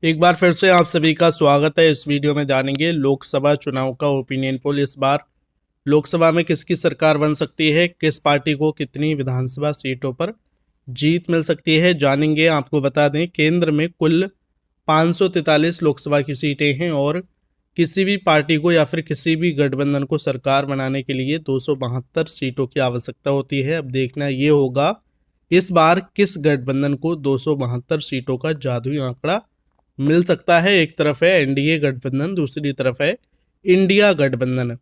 एक बार फिर से आप सभी का स्वागत है। इस वीडियो में जानेंगे लोकसभा चुनाव का ओपिनियन पोल। इस बार लोकसभा में किसकी सरकार बन सकती है, किस पार्टी को कितनी विधानसभा सीटों पर जीत मिल सकती है, जानेंगे। आपको बता दें केंद्र में कुल 543 लोकसभा की सीटें हैं और किसी भी पार्टी को या फिर किसी भी गठबंधन को सरकार बनाने के लिए 272 सीटों की आवश्यकता होती है। अब देखना ये होगा इस बार किस गठबंधन को 272 सीटों का जादुई आंकड़ा मिल सकता है। एक तरफ है एनडीए गठबंधन, दूसरी तरफ है इंडिया गठबंधन।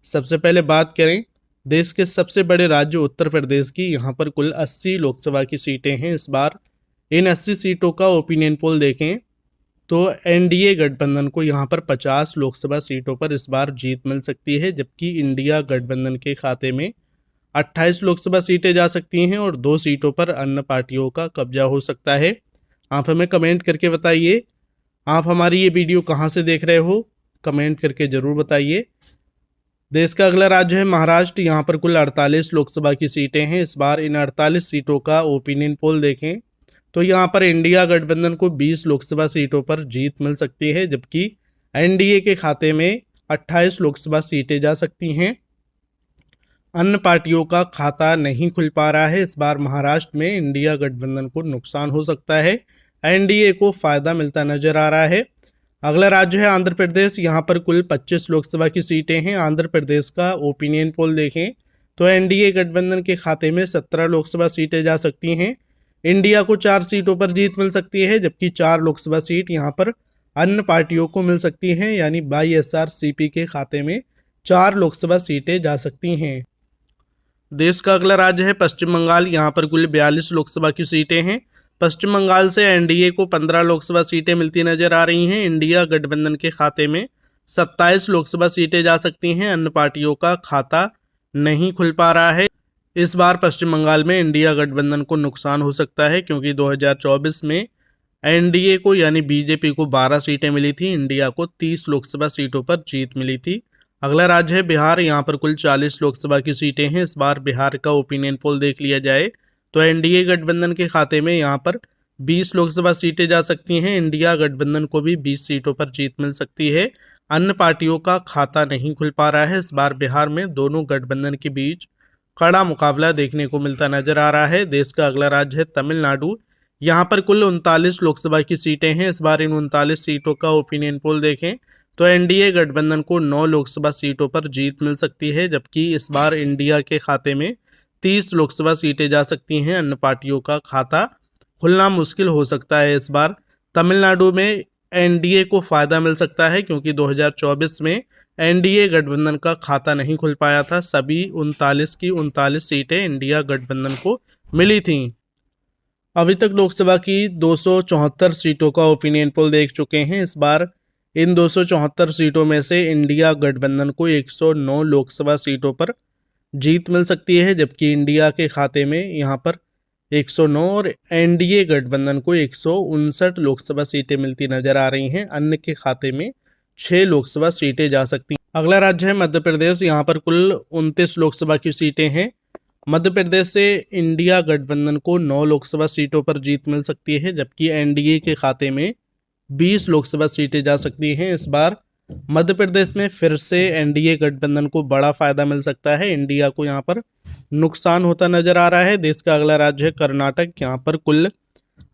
सबसे पहले बात करें देश के सबसे बड़े राज्य उत्तर प्रदेश की। यहाँ पर कुल 80 लोकसभा की सीटें हैं। इस बार इन 80 सीटों का ओपिनियन पोल देखें तो एनडीए गठबंधन को यहाँ पर 50 लोकसभा सीटों पर इस बार जीत मिल सकती है, जबकि इंडिया गठबंधन के खाते में 28 लोकसभा सीटें जा सकती हैं और 2 सीटों पर अन्य पार्टियों का कब्जा हो सकता है। आप हमें कमेंट करके बताइए आप हमारी ये वीडियो कहाँ से देख रहे हो, कमेंट करके ज़रूर बताइए। देश का अगला राज्य है महाराष्ट्र। यहाँ पर कुल 48 लोकसभा की सीटें हैं। इस बार इन 48 सीटों का ओपिनियन पोल देखें तो यहाँ पर इंडिया गठबंधन को 20 लोकसभा सीटों पर जीत मिल सकती है, जबकि एनडीए के खाते में 28 लोकसभा सीटें जा सकती हैं। अन्य पार्टियों का खाता नहीं खुल पा रहा है। इस बार महाराष्ट्र में इंडिया गठबंधन को नुकसान हो सकता है, एनडीए को फायदा मिलता नजर आ रहा है। अगला राज्य है आंध्र प्रदेश। यहाँ पर कुल 25 लोकसभा की सीटें हैं। आंध्र प्रदेश का ओपिनियन पोल देखें तो एनडीए गठबंधन के खाते में 17 लोकसभा सीटें जा सकती हैं। इंडिया को 4 सीटों पर जीत मिल सकती है, जबकि 4 लोकसभा सीट यहाँ पर अन्य पार्टियों को मिल सकती हैं, यानी वाईएसआरसीपी के खाते में 4 लोकसभा सीटें जा सकती हैं। देश का अगला राज्य है पश्चिम बंगाल। यहाँ पर कुल 42 लोकसभा की सीटें हैं। पश्चिम बंगाल से एनडीए को 15 लोकसभा सीटें मिलती नजर आ रही हैं। इंडिया गठबंधन के खाते में 27 लोकसभा सीटें जा सकती हैं। अन्य पार्टियों का खाता नहीं खुल पा रहा है। इस बार पश्चिम बंगाल में इंडिया गठबंधन को नुकसान हो सकता है, क्योंकि 2024 में एनडीए को यानी बीजेपी को 12 सीटें मिली थी, इंडिया को 30 लोकसभा सीटों पर जीत मिली थी। अगला राज्य है बिहार। यहाँ पर कुल 40 लोकसभा की सीटें हैं। इस बार बिहार का ओपिनियन पोल देख लिया जाए तो एनडीए गठबंधन के खाते में यहाँ पर 20 लोकसभा सीटें जा सकती हैं। इंडिया गठबंधन को भी 20 सीटों पर जीत मिल सकती है। अन्य पार्टियों का खाता नहीं खुल पा रहा है। इस बार बिहार में दोनों गठबंधन के बीच कड़ा मुकाबला देखने को मिलता नजर आ रहा है। देश का अगला राज्य है तमिलनाडु। यहाँ पर कुल 39 लोकसभा की सीटें हैं। इस बार इन 39 सीटों का ओपिनियन पोल देखें तो एनडीए गठबंधन को 9 लोकसभा सीटों पर जीत मिल सकती है, जबकि इस बार इंडिया के खाते में 30 लोकसभा सीटें जा सकती हैं। अन्य पार्टियों का खाता खुलना मुश्किल हो सकता है। इस बार तमिलनाडु में एनडीए को फायदा मिल सकता है, क्योंकि 2024 में एनडीए गठबंधन का खाता नहीं खुल पाया था। सभी 39 की 39 सीटें इंडिया गठबंधन को मिली थीं। अभी तक लोकसभा की 274 सीटों का ओपिनियन पोल देख चुके हैं। इस बार इन 274 सीटों में से इंडिया गठबंधन को 109 लोकसभा सीटों पर जीत मिल सकती है, जबकि इंडिया के खाते में यहाँ पर 109 और एनडीए गठबंधन को 159 लोकसभा सीटें मिलती नजर आ रही हैं। अन्य के खाते में 6 लोकसभा सीटें जा सकती हैं। अगला राज्य है मध्य प्रदेश। यहाँ पर कुल 29 लोकसभा की सीटें हैं। मध्य प्रदेश से इंडिया गठबंधन को 9 लोकसभा सीटों पर जीत मिल सकती है, जबकि एनडीए के खाते में 20 लोकसभा सीटें जा सकती हैं। इस बार मध्य प्रदेश में फिर से एनडीए गठबंधन को बड़ा फायदा मिल सकता है। इंडिया को यहाँ पर नुकसान होता नजर आ रहा है। देश का अगला राज्य है कर्नाटक। यहाँ पर कुल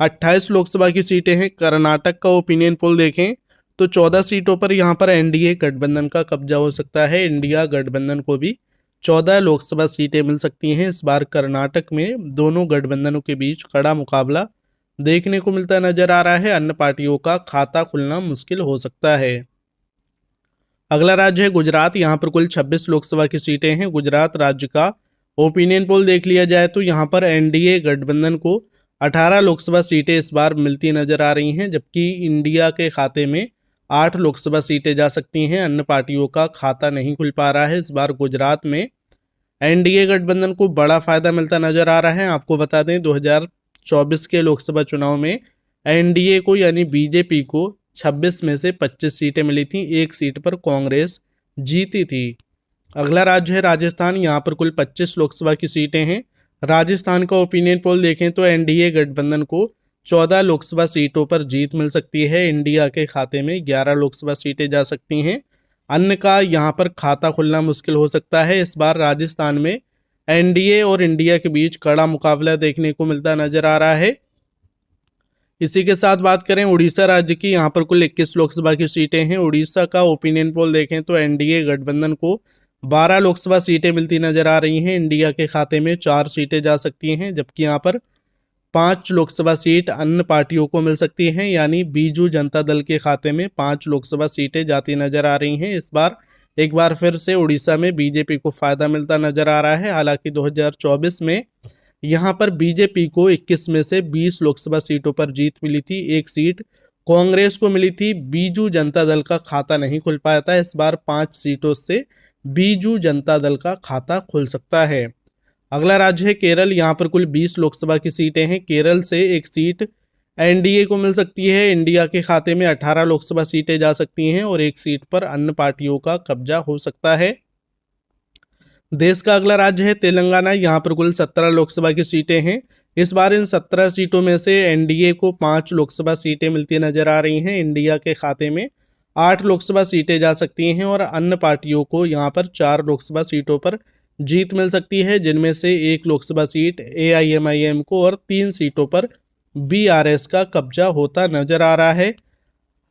28 लोकसभा की सीटें हैं। कर्नाटक का ओपिनियन पोल देखें तो 14 सीटों पर यहाँ पर एनडीए गठबंधन का कब्जा हो सकता है। इंडिया गठबंधन को भी 14 लोकसभा सीटें मिल सकती हैं। इस बार कर्नाटक में दोनों गठबंधनों के बीच कड़ा मुकाबला देखने को मिलता नजर आ रहा है। अन्य पार्टियों का खाता खुलना मुश्किल हो सकता है। अगला राज्य है गुजरात। यहाँ पर कुल 26 लोकसभा की सीटें हैं। गुजरात राज्य का ओपिनियन पोल देख लिया जाए तो यहाँ पर एनडीए गठबंधन को 18 लोकसभा सीटें इस बार मिलती नजर आ रही हैं, जबकि इंडिया के खाते में 8 लोकसभा सीटें जा सकती हैं। अन्य पार्टियों का खाता नहीं खुल पा रहा है। इस बार गुजरात में एनडीए गठबंधन को बड़ा फायदा मिलता नजर आ रहा है। आपको बता दें 2024 के लोकसभा चुनाव में एनडीए को यानी बीजेपी को 26 में से 25 सीटें मिली थी। 1 सीट पर कांग्रेस जीती थी। अगला राज्य है राजस्थान। यहाँ पर कुल 25 लोकसभा की सीटें हैं। राजस्थान का ओपिनियन पोल देखें तो एनडीए गठबंधन को 14 लोकसभा सीटों पर जीत मिल सकती है। इंडिया के खाते में 11 लोकसभा सीटें जा सकती हैं। अन्य का यहाँ पर खाता खुलना मुश्किल हो सकता है। इस बार राजस्थान में एनडीए और इंडिया के बीच कड़ा मुकाबला देखने को मिलता नजर आ रहा है। इसी के साथ बात करें उड़ीसा राज्य की, यहाँ पर कुल 21 लोकसभा की सीटें हैं। उड़ीसा का ओपिनियन पोल देखें तो एनडीए गठबंधन को 12 लोकसभा सीटें मिलती नजर आ रही हैं। इंडिया के खाते में 4 सीटें जा सकती हैं, जबकि यहाँ पर 5 लोकसभा सीट अन्य पार्टियों को मिल सकती हैं, यानी बीजू जनता दल के खाते में 5 लोकसभा सीटें जाती नजर आ रही हैं। इस बार एक बार फिर से उड़ीसा में बीजेपी को फायदा मिलता नजर आ रहा है। हालांकि 2024 में यहाँ पर बीजेपी को 21 में से 20 लोकसभा सीटों पर जीत मिली थी। एक सीट कांग्रेस को मिली थी। बीजू जनता दल का खाता नहीं खुल पाया था। इस बार 5 सीटों से बीजू जनता दल का खाता खुल सकता है। अगला राज्य है केरल, यहाँ पर कुल 20 लोकसभा की सीटें हैं। केरल से एक सीट एनडीए को मिल सकती है। इंडिया के खाते में 18 लोकसभा सीटें जा सकती हैं और एक सीट पर अन्य पार्टियों का कब्जा हो सकता है। देश का अगला राज्य है तेलंगाना, यहाँ पर कुल 17 लोकसभा की सीटें हैं। इस बार इन 17 सीटों में से एनडीए को 5 लोकसभा सीटें मिलती नजर आ रही हैं। इंडिया के खाते में 8 लोकसभा सीटें जा सकती हैं और अन्य पार्टियों को यहाँ पर 4 लोकसभा सीटों पर जीत मिल सकती है, जिनमें से 1 लोकसभा सीट एआईएमआईएम को और 3 सीटों पर बीआरएस का कब्जा होता नजर आ रहा है।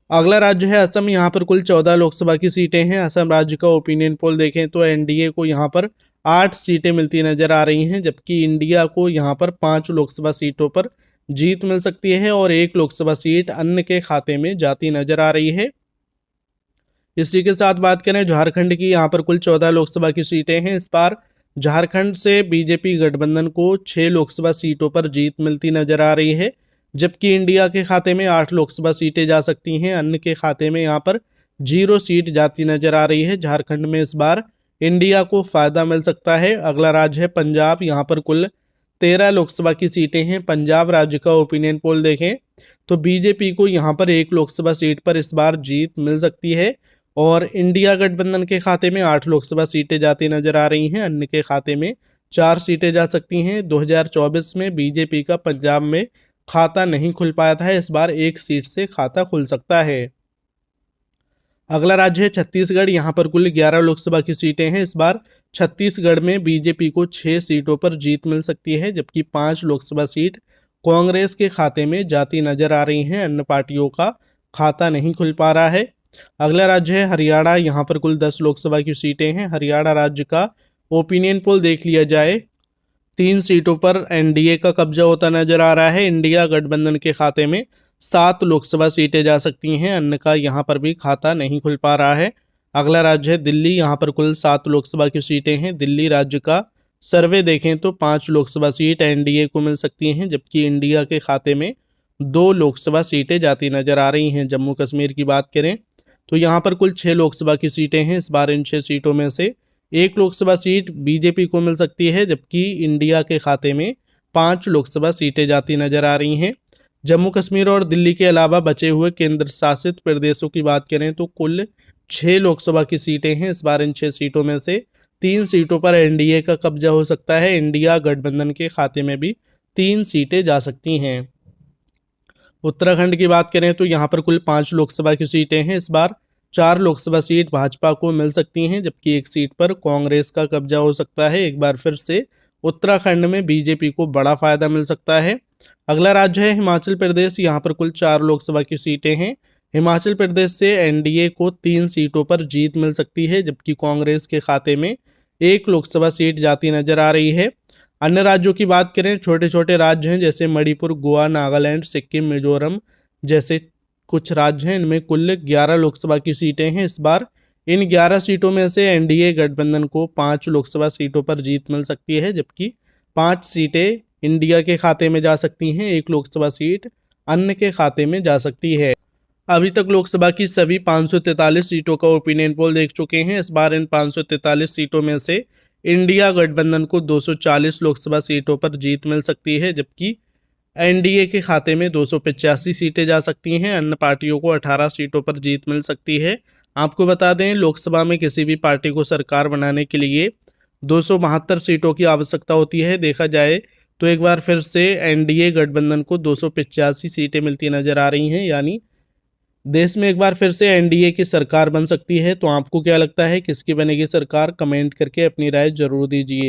अगला राज्य है असम, यहाँ पर कुल 14 लोकसभा की सीटें हैं। असम राज्य का ओपिनियन पोल देखें तो एनडीए को यहाँ पर 8 सीटें मिलती नजर आ रही हैं, जबकि इंडिया को यहाँ पर 5 लोकसभा सीटों पर जीत मिल सकती है और 1 लोकसभा सीट अन्य के खाते में जाती नजर आ रही है। इसी के साथ बात करें झारखंड की, यहाँ पर कुल 14 लोकसभा की सीटें हैं। इस बार झारखंड से बीजेपी गठबंधन को 6 लोकसभा सीटों पर जीत मिलती नजर आ रही है, जबकि इंडिया के खाते में 8 लोकसभा सीटें जा सकती हैं। अन्य के खाते में यहाँ पर 0 सीट जाती नजर आ रही है। झारखंड में इस बार इंडिया को फायदा मिल सकता है। अगला राज्य है पंजाब, यहाँ पर कुल 13 लोकसभा की सीटें हैं। पंजाब राज्य का ओपिनियन पोल देखें तो बीजेपी को यहाँ पर 1 लोकसभा सीट पर इस बार जीत मिल सकती है और इंडिया गठबंधन के खाते में 8 लोकसभा सीटें जाती नजर आ रही हैं। अन्य के खाते में 4 सीटें जा सकती हैं। 2024 में बीजेपी का पंजाब में खाता नहीं खुल पाया था। इस बार 1 सीट से खाता खुल सकता है। अगला राज्य है छत्तीसगढ़, यहाँ पर कुल 11 लोकसभा की सीटें हैं। इस बार छत्तीसगढ़ में बीजेपी को 6 सीटों पर जीत मिल सकती है, जबकि 5 लोकसभा सीट कांग्रेस के खाते में जाती नजर आ रही हैं। अन्य पार्टियों का खाता नहीं खुल पा रहा है। अगला राज्य है हरियाणा, यहाँ पर कुल 10 लोकसभा की सीटें हैं। हरियाणा राज्य का ओपिनियन पोल देख लिया जाए, 3 सीटों पर एनडीए का कब्जा होता नजर आ रहा है। इंडिया गठबंधन के खाते में 7 लोकसभा सीटें जा सकती हैं। अन्य का यहाँ पर भी खाता नहीं खुल पा रहा है। अगला राज्य है दिल्ली, यहाँ पर कुल 7 लोकसभा की सीटें हैं। दिल्ली राज्य का सर्वे देखें तो 5 लोकसभा सीट एनडीए को मिल सकती हैं, जबकि इंडिया के खाते में 2 लोकसभा सीटें जाती नजर आ रही हैं। जम्मू कश्मीर की बात करें तो यहाँ पर कुल 6 लोकसभा की सीटें हैं। इस बार इन 6 सीटों में से 1 लोकसभा सीट बीजेपी को मिल सकती है, जबकि इंडिया के खाते में 5 लोकसभा सीटें जाती नजर आ रही हैं। जम्मू कश्मीर और दिल्ली के अलावा बचे हुए केंद्र शासित प्रदेशों की बात करें तो कुल 6 लोकसभा की सीटें हैं। इस बार इन 6 सीटों में से 3 सीटों पर एनडीए का कब्जा हो सकता है। इंडिया गठबंधन के खाते में भी 3 सीटें जा सकती हैं। उत्तराखंड की बात करें तो यहाँ पर कुल 5 लोकसभा की सीटें हैं। इस बार 4 लोकसभा सीट भाजपा को मिल सकती हैं, जबकि 1 सीट पर कांग्रेस का कब्जा हो सकता है। एक बार फिर से उत्तराखंड में बीजेपी को बड़ा फायदा मिल सकता है। अगला राज्य है हिमाचल प्रदेश, यहाँ पर कुल 4 लोकसभा की सीटें हैं। हिमाचल प्रदेश से एनडीए को 3 सीटों पर जीत मिल सकती है, जबकि कांग्रेस के खाते में 1 लोकसभा सीट जाती नजर आ रही है। अन्य राज्यों की बात करें, छोटे छोटे राज्य हैं जैसे मणिपुर, गोवा, नागालैंड, सिक्किम, मिजोरम जैसे कुछ राज्य हैं। इनमें कुल 11 लोकसभा की सीटें हैं। इस बार इन 11 सीटों में से एनडीए गठबंधन को 5 लोकसभा सीटों पर जीत मिल सकती है, जबकि 5 सीटें इंडिया के खाते में जा सकती हैं। 1 लोकसभा सीट अन्य के खाते में जा सकती है। अभी तक लोकसभा की सभी 543 सीटों का ओपिनियन पोल देख चुके हैं। इस बार इन 543 सीटों में से इंडिया गठबंधन को 240 लोकसभा सीटों पर जीत मिल सकती है, जबकि एनडीए के खाते में 285 सीटें जा सकती हैं। अन्य पार्टियों को 18 सीटों पर जीत मिल सकती है। आपको बता दें, लोकसभा में किसी भी पार्टी को सरकार बनाने के लिए 272 सीटों की आवश्यकता होती है। देखा जाए तो एक बार फिर से एनडीए गठबंधन को 285 सीटें मिलती नजर आ रही हैं, यानी देश में एक बार फिर से एनडीए की सरकार बन सकती है। तो आपको क्या लगता है, किसकी बनेगी सरकार? कमेंट करके अपनी राय जरूर दीजिए।